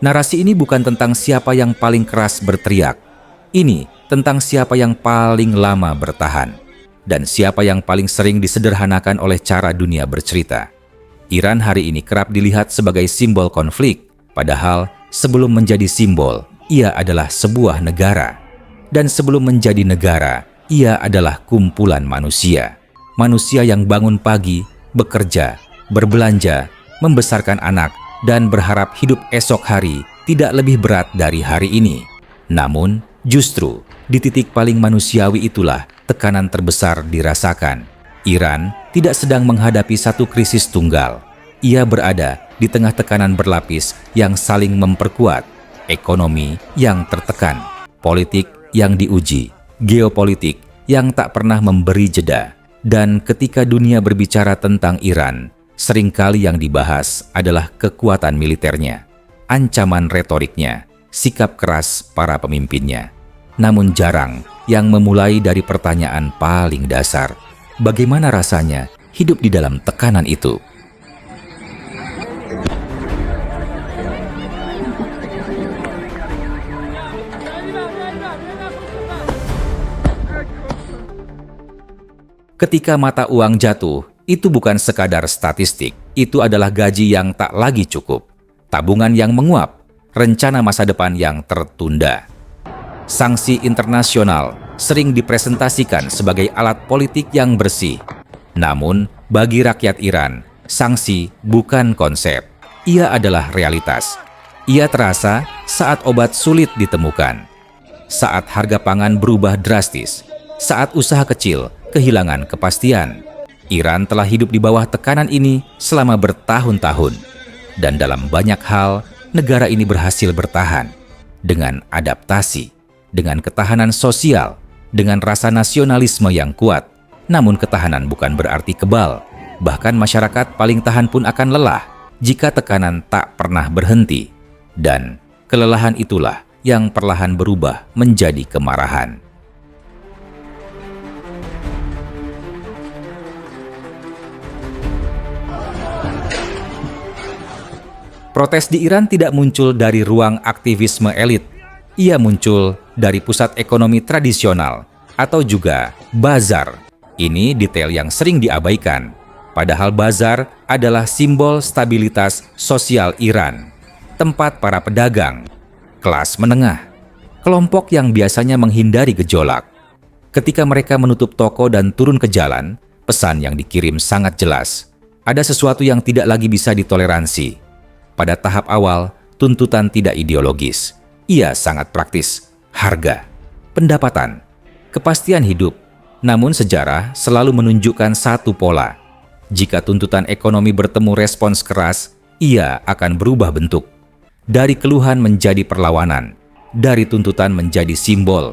Narasi ini bukan tentang siapa yang paling keras berteriak. Ini tentang siapa yang paling lama bertahan dan siapa yang paling sering disederhanakan oleh cara dunia bercerita. Iran hari ini kerap dilihat sebagai simbol konflik, padahal sebelum menjadi simbol, ia adalah sebuah negara. Dan sebelum menjadi negara, ia adalah kumpulan manusia. Manusia yang bangun pagi, bekerja, berbelanja, membesarkan anak, dan berharap hidup esok hari tidak lebih berat dari hari ini. Namun, justru di titik paling manusiawi itulah tekanan terbesar dirasakan. Iran tidak sedang menghadapi satu krisis tunggal. Ia berada di tengah tekanan berlapis yang saling memperkuat, ekonomi yang tertekan, politik yang diuji, geopolitik yang tak pernah memberi jeda. Dan ketika dunia berbicara tentang Iran, seringkali yang dibahas adalah kekuatan militernya, ancaman retoriknya, sikap keras para pemimpinnya. Namun jarang yang memulai dari pertanyaan paling dasar. Bagaimana rasanya hidup di dalam tekanan itu? Ketika mata uang jatuh, itu bukan sekadar statistik, itu adalah gaji yang tak lagi cukup, tabungan yang menguap, rencana masa depan yang tertunda. Sanksi internasional sering dipresentasikan sebagai alat politik yang bersih. Namun, bagi rakyat Iran, sanksi bukan konsep, ia adalah realitas. Ia terasa saat obat sulit ditemukan, saat harga pangan berubah drastis, saat usaha kecil kehilangan kepastian. Iran telah hidup di bawah tekanan ini selama bertahun-tahun. Dan dalam banyak hal, negara ini berhasil bertahan. Dengan adaptasi, dengan ketahanan sosial, dengan rasa nasionalisme yang kuat. Namun ketahanan bukan berarti kebal. Bahkan masyarakat paling tahan pun akan lelah jika tekanan tak pernah berhenti. Dan kelelahan itulah yang perlahan berubah menjadi kemarahan. Protes di Iran tidak muncul dari ruang aktivisme elit. Ia muncul dari pusat ekonomi tradisional atau juga bazar. Ini detail yang sering diabaikan. Padahal bazar adalah simbol stabilitas sosial Iran. Tempat para pedagang, kelas menengah, kelompok yang biasanya menghindari gejolak. Ketika mereka menutup toko dan turun ke jalan, pesan yang dikirim sangat jelas. Ada sesuatu yang tidak lagi bisa ditoleransi. Pada tahap awal, tuntutan tidak ideologis. Ia sangat praktis. Harga, pendapatan, kepastian hidup. Namun sejarah selalu menunjukkan satu pola. Jika tuntutan ekonomi bertemu respons keras, ia akan berubah bentuk. Dari keluhan menjadi perlawanan. Dari tuntutan menjadi simbol.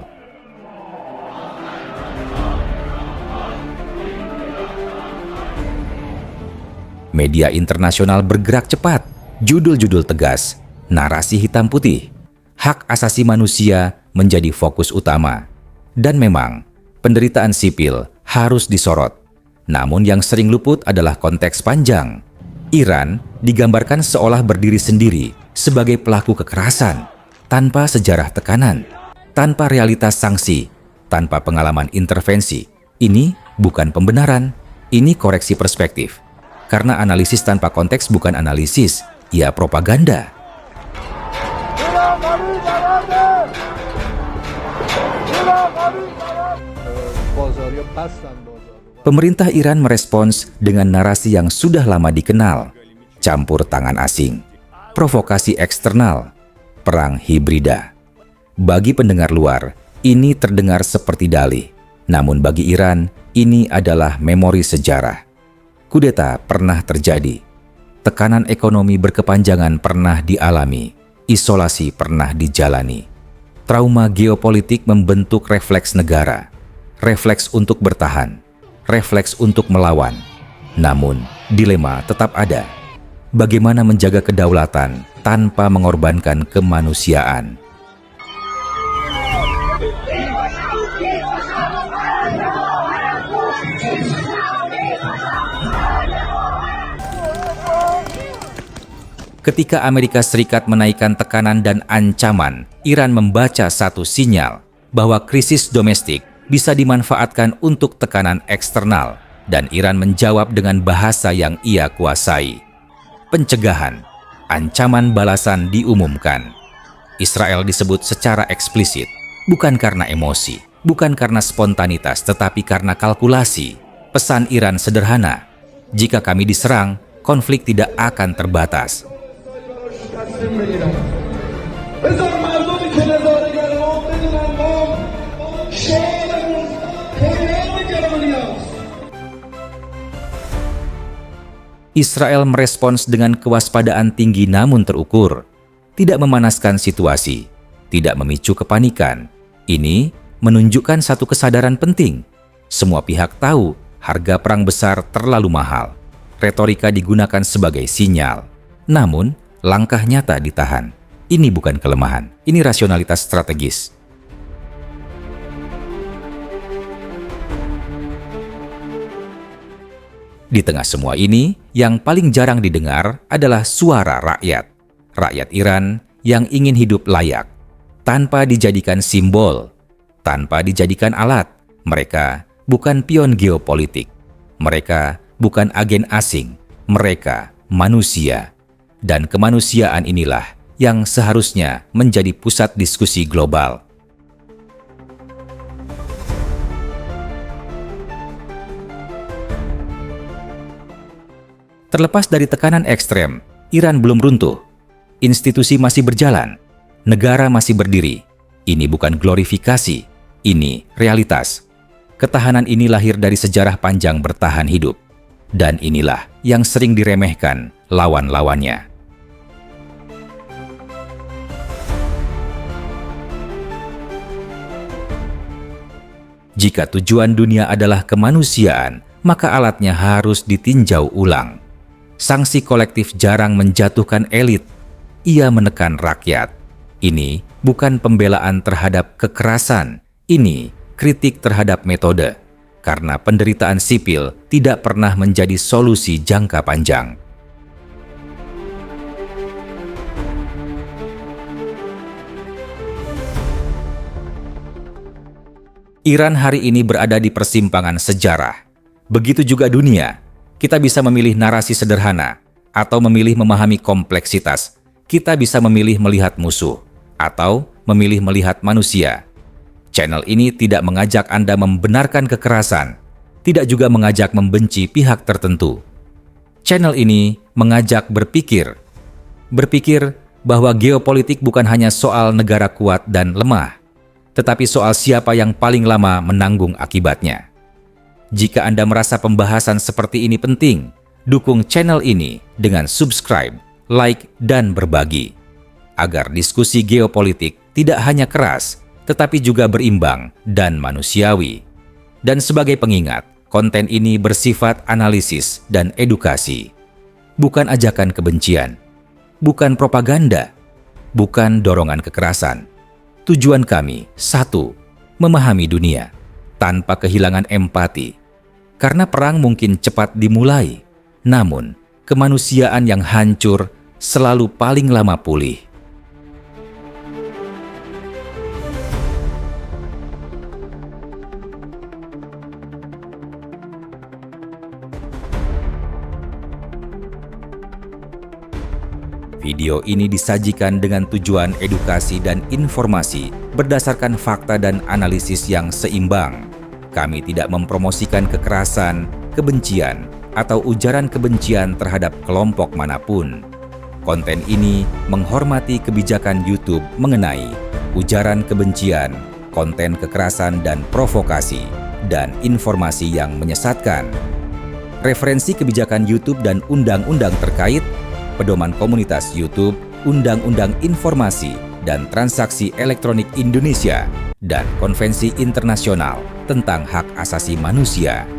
Media internasional bergerak cepat. Judul-judul tegas, narasi hitam putih, hak asasi manusia menjadi fokus utama. Dan memang, penderitaan sipil harus disorot. Namun yang sering luput adalah konteks panjang. Iran digambarkan seolah berdiri sendiri sebagai pelaku kekerasan, tanpa sejarah tekanan, tanpa realitas sanksi, tanpa pengalaman intervensi. Ini bukan pembenaran, ini koreksi perspektif. Karena analisis tanpa konteks bukan analisis, ia propaganda. Pemerintah Iran merespons dengan narasi yang sudah lama dikenal, campur tangan asing, provokasi eksternal, perang hibrida. Bagi pendengar luar, ini terdengar seperti dalih. Namun bagi Iran, ini adalah memori sejarah. Kudeta pernah terjadi. Tekanan ekonomi berkepanjangan pernah dialami, isolasi pernah dijalani. Trauma geopolitik membentuk refleks negara, refleks untuk bertahan, refleks untuk melawan. Namun, dilema tetap ada. Bagaimana menjaga kedaulatan tanpa mengorbankan kemanusiaan? Ketika Amerika Serikat menaikkan tekanan dan ancaman, Iran membaca satu sinyal bahwa krisis domestik bisa dimanfaatkan untuk tekanan eksternal, dan Iran menjawab dengan bahasa yang ia kuasai. Pencegahan, ancaman balasan diumumkan. Israel disebut secara eksplisit, bukan karena emosi, bukan karena spontanitas, tetapi karena kalkulasi. Pesan Iran sederhana, jika kami diserang, konflik tidak akan terbatas. Israel merespons dengan kewaspadaan tinggi namun terukur, tidak memanaskan situasi, tidak memicu kepanikan. Ini menunjukkan satu kesadaran penting. Semua pihak tahu harga perang besar terlalu mahal. Retorika digunakan sebagai sinyal. Namun, langkah nyata ditahan. Ini bukan kelemahan, ini rasionalitas strategis. Di tengah semua ini, yang paling jarang didengar adalah suara rakyat. Rakyat Iran yang ingin hidup layak, tanpa dijadikan simbol, tanpa dijadikan alat. Mereka bukan pion geopolitik. Mereka bukan agen asing. Mereka manusia. Dan kemanusiaan inilah yang seharusnya menjadi pusat diskusi global. Terlepas dari tekanan ekstrem, Iran belum runtuh. Institusi masih berjalan. Negara masih berdiri. Ini bukan glorifikasi. Ini realitas. Ketahanan ini lahir dari sejarah panjang bertahan hidup. Dan inilah yang sering diremehkan lawan-lawannya. Jika tujuan dunia adalah kemanusiaan, maka alatnya harus ditinjau ulang. Sanksi kolektif jarang menjatuhkan elit. Ia menekan rakyat. Ini bukan pembelaan terhadap kekerasan. Ini kritik terhadap metode. Karena penderitaan sipil tidak pernah menjadi solusi jangka panjang. Iran hari ini berada di persimpangan sejarah. Begitu juga dunia. Kita bisa memilih narasi sederhana atau memilih memahami kompleksitas. Kita bisa memilih melihat musuh atau memilih melihat manusia. Channel ini tidak mengajak Anda membenarkan kekerasan, tidak juga mengajak membenci pihak tertentu. Channel ini mengajak berpikir. Berpikir bahwa geopolitik bukan hanya soal negara kuat dan lemah, tetapi soal siapa yang paling lama menanggung akibatnya. Jika Anda merasa pembahasan seperti ini penting, dukung channel ini dengan subscribe, like, dan berbagi. Agar diskusi geopolitik tidak hanya keras, tetapi juga berimbang dan manusiawi. Dan sebagai pengingat, konten ini bersifat analisis dan edukasi. Bukan ajakan kebencian, bukan propaganda, bukan dorongan kekerasan. Tujuan kami, satu, memahami dunia tanpa kehilangan empati. Karena perang mungkin cepat dimulai, namun kemanusiaan yang hancur selalu paling lama pulih. Video ini disajikan dengan tujuan edukasi dan informasi berdasarkan fakta dan analisis yang seimbang. Kami tidak mempromosikan kekerasan, kebencian, atau ujaran kebencian terhadap kelompok manapun. Konten ini menghormati kebijakan YouTube mengenai ujaran kebencian, konten kekerasan dan provokasi, dan informasi yang menyesatkan. Referensi kebijakan YouTube dan undang-undang terkait, Pedoman Komunitas YouTube, Undang-Undang Informasi dan Transaksi Elektronik Indonesia, dan Konvensi Internasional tentang Hak Asasi Manusia.